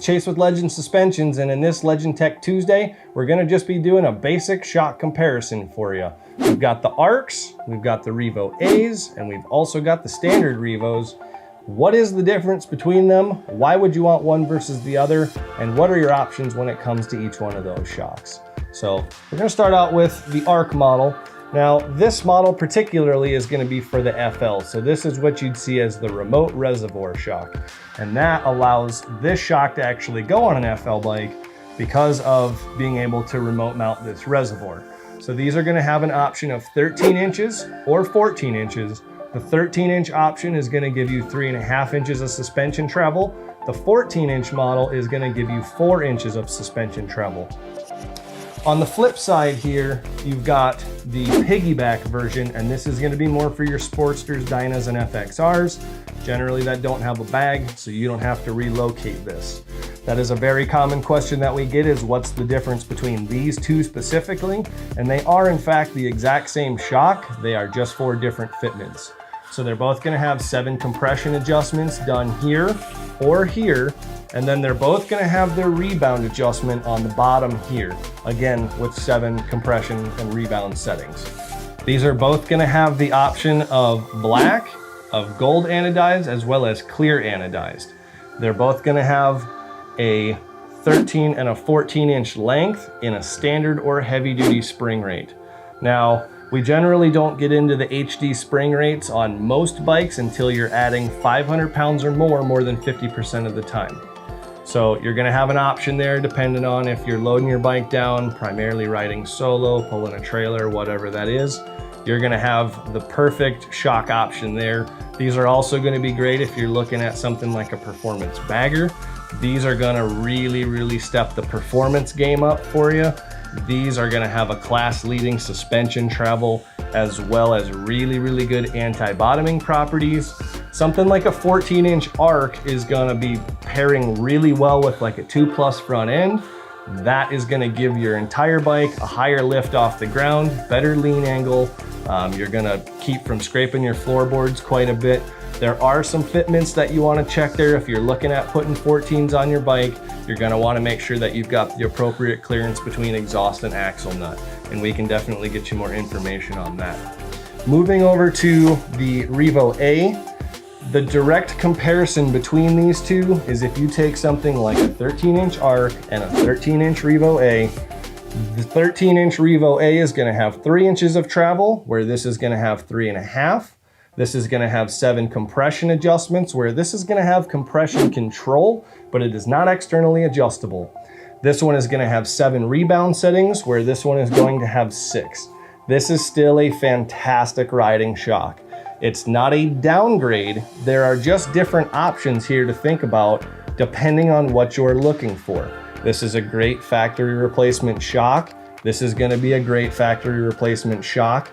Chase with Legend Suspensions, and in this Legend Tech Tuesday, we're gonna just be doing a basic shock comparison for you. We've got the Arcs, we've got the Revo A's, and we've also got the standard Revos. What is the difference between them? Why would you want one versus the other? And what are your options when it comes to each one of those shocks? So we're gonna start out with the Arc model. Now, this model particularly is going to be for the FL. So this is what you'd see as the remote reservoir shock. And that allows this shock to actually go on an FL bike because of being able to remote mount this reservoir. So these are going to have an option of 13 inches or 14 inches. The 13-inch option is going to give you 3.5 inches of suspension travel. The 14-inch model is going to give you 4 inches of suspension travel. On the flip side here, you've got the Piggyback version, and this is going to be more for your Sportsters, Dynas, and FXRs. Generally, that don't have a bag, so you don't have to relocate this. That is a very common question that we get, is what's the difference between these two specifically? And they are, in fact, the exact same shock. They are just for different fitments. So they're both going to have 7 compression adjustments done here or here. And then they're both going to have their rebound adjustment on the bottom here, again with 7 compression and rebound settings. These are both going to have the option of black, of gold anodized, as well as clear anodized. They're both going to have a 13 and a 14-inch length in a standard or heavy-duty spring rate. Now, we generally don't get into the HD spring rates on most bikes until you're adding 500 pounds or more than 50% of the time. So you're gonna have an option there depending on if you're loading your bike down, primarily riding solo, pulling a trailer, whatever that is. You're gonna have the perfect shock option there. These are also gonna be great if you're looking at something like a performance bagger. These are gonna really step the performance game up for you. These are gonna have a class-leading suspension travel, as well as really good anti-bottoming properties. Something like a 14-inch Arc is gonna be pairing really well with like a 2+ front end. That is gonna give your entire bike a higher lift off the ground, better lean angle. You're gonna keep from scraping your floorboards quite a bit. There are some fitments that you wanna check there. If you're looking at putting 14s on your bike, you're gonna wanna make sure that you've got the appropriate clearance between exhaust and axle nut. And we can definitely get you more information on that. Moving over to the Revo A, the direct comparison between these two is if you take something like a 13-inch Arc and a 13-inch Revo A, the 13-inch Revo A is gonna have 3 inches of travel, where this is gonna have 3.5. This is gonna have 7 compression adjustments, where this is gonna have compression control, but it is not externally adjustable. This one is gonna have 7 rebound settings, where this one is going to have 6. This is still a fantastic riding shock. It's not a downgrade. There are just different options here to think about depending on what you're looking for. This is a great factory replacement shock. This is gonna be a great factory replacement shock.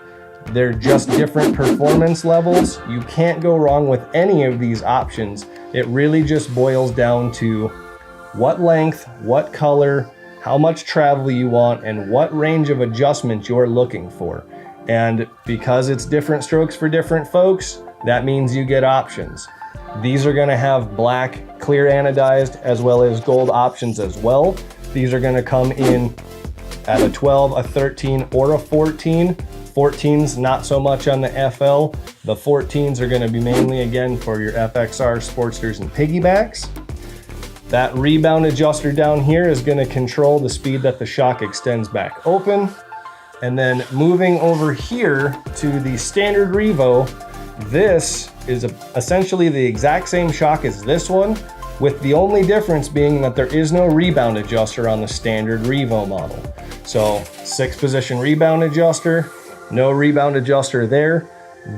They're just different performance levels. You can't go wrong with any of these options. It really just boils down to what length, what color, how much travel you want, and what range of adjustment you're looking for. And because it's different strokes for different folks, that means you get options. These are gonna have black, clear anodized, as well as gold options as well. These are gonna come in at a 12, a 13, or a 14. 14s, not so much on the FL. The 14s are gonna be mainly, again, for your FXR, Sportsters, and Piggybacks. That rebound adjuster down here is gonna control the speed that the shock extends back open. And then moving over here to the standard Revo, this is essentially the exact same shock as this one, with the only difference being that there is no rebound adjuster on the standard Revo model. So 6-position rebound adjuster, no rebound adjuster there.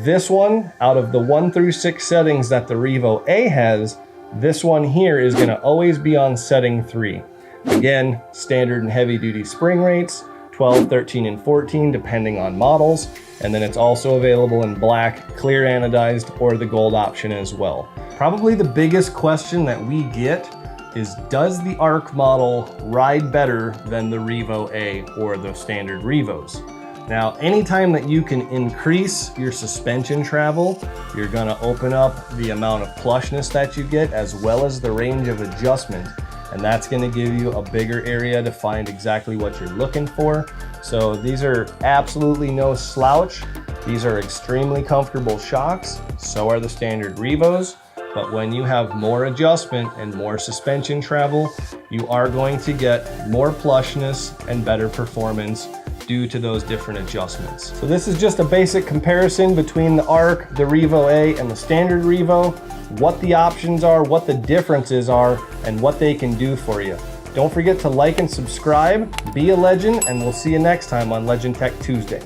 This one, out of the 1 through 6 settings that the Revo A has, this one here is gonna always be on setting 3. Again, standard and heavy duty spring rates, 12, 13, and 14, depending on models. And then it's also available in black, clear anodized, or the gold option as well. Probably the biggest question that we get is, does the Arc model ride better than the Revo A or the standard Revos? Now, anytime that you can increase your suspension travel, you're gonna open up the amount of plushness that you get, as well as the range of adjustment. and that's going to give you a bigger area to find exactly what you're looking for. So these are absolutely no slouch. These are extremely comfortable shocks. So are the standard Revos. But when you have more adjustment and more suspension travel, you are going to get more plushness and better performance due to those different adjustments. So this is just a basic comparison between the Arc, the Revo A, and the standard Revo, what the options are, what the differences are, and what they can do for you. Don't forget to like and subscribe, be a legend, and we'll see you next time on Legend Tech Tuesday.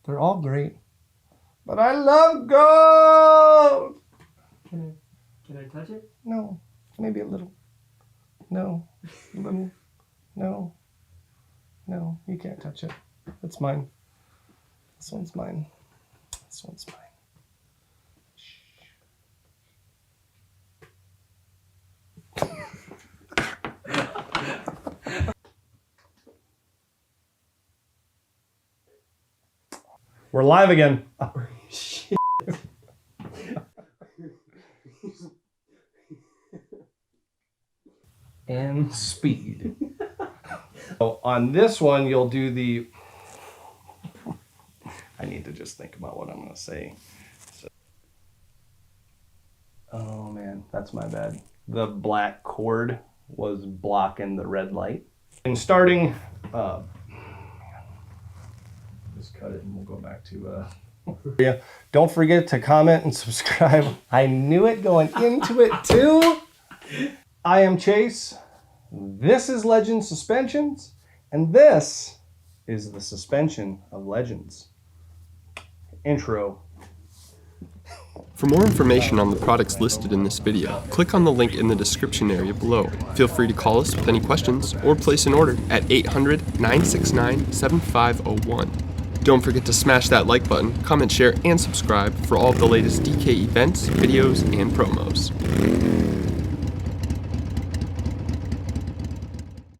They're all great, but I love gold! Can I touch it? No, maybe a little. No, a little. No, no, you can't touch it. It's mine. This one's mine. This one's mine. We're live again. Oh, shit. And speed. So on this one, you'll do the... I need to just think about what I'm going to say. So... Oh man, that's my bad. The black cord was blocking the red light. And starting... just cut it and we'll go back to yeah. Don't forget to comment and subscribe. I knew it going into it too. I am Chase. This is Legend Suspensions, and this is the suspension of legends. Intro. For more information on the products listed in this video, click on the link in the description area below. Feel free to call us with any questions or place an order at 800-969-7501. Don't forget to smash that like button, comment, share, and subscribe for all of the latest DK events, videos, and promos.